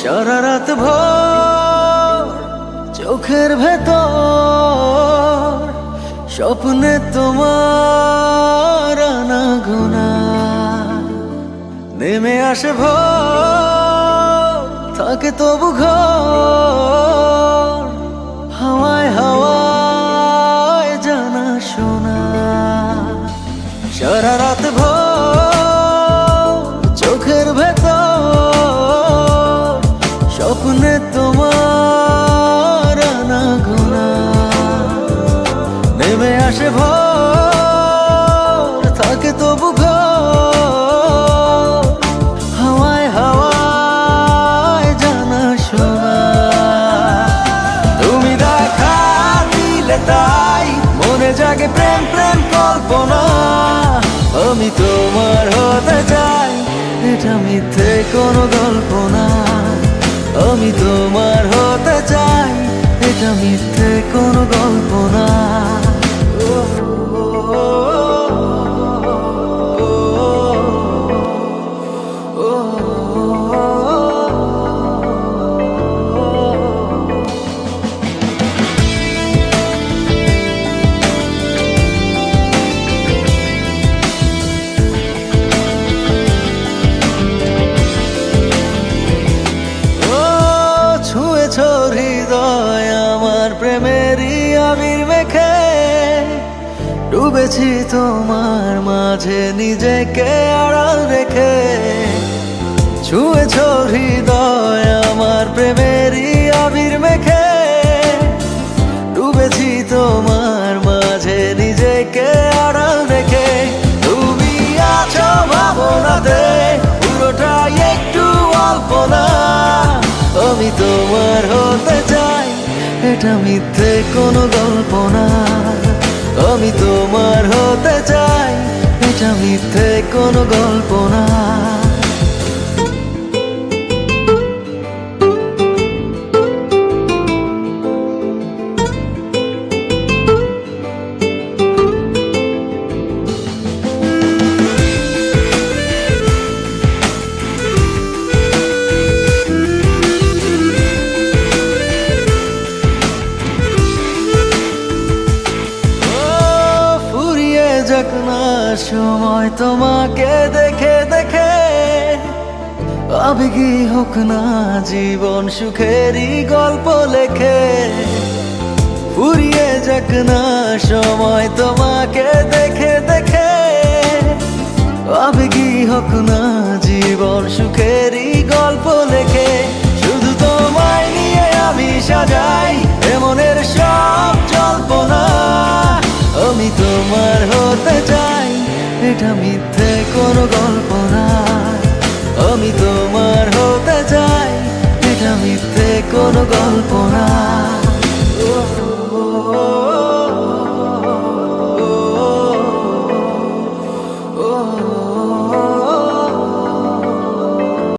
সারা রাত ভোর চোখের ভেতর স্বপ্নে তোমার আনাগোনা নেমে আসে ভোর থাকে তবু ঘর হাওয়ায় হাওয়ায় জানা শোনা সারা রাত ভোর চোখের ভেতর স্বপ্নে তোমার আনাগোনা নেমে আসে ভোর থাকে তবু ঘর হাওয়ায় হাওয়ায় জানা শোনা তুমি দেখা দিলে তাই মনে জাগে প্রেম প্রেম কল্পনা আমি তোমার হতে চাই এটা মিথ্যে কোনো গল্প না আমি তোমার হতে চাই এটা মিথ্যে কোনো গল্প না হৃদয় আমার প্রেমেরই আবির মেখে ডুবেছি তোমার মাঝে নিজেকে আড়াল রেখে ছুঁয়েছ হৃদয় আমার প্রেমেরই আবির মেখে ডুবেছি তোমার মাঝে নিজেকে আড়াল রেখে তুমি আছো ভাবনাতে পুরোটাই একটু অল্প না আমি তোমার হতে চাই এটা মিথ্যে কোনো গল্প না আমি তোমার হতে চাই এটা মিথ্যে কোনো গল্প না যাক না সময় তোমাকে দেখে দেখে আবেগী হোক না জীবন সুখেরই গল্প লেখে ফুরিয়ে যাক না সময় তোমাকে দেখে দেখে আবেগী হোক না জীবন সুখেরই গল্প লেখে শুধু তোমায় নিয়ে আমি সাজাই এমনের সব জল্পনা আমি তোমার হতে চাই এটা মিথ্যে কোনো গল্প না আমি তোমার হতে চাই এটা মিথ্যে কোনো গল্প না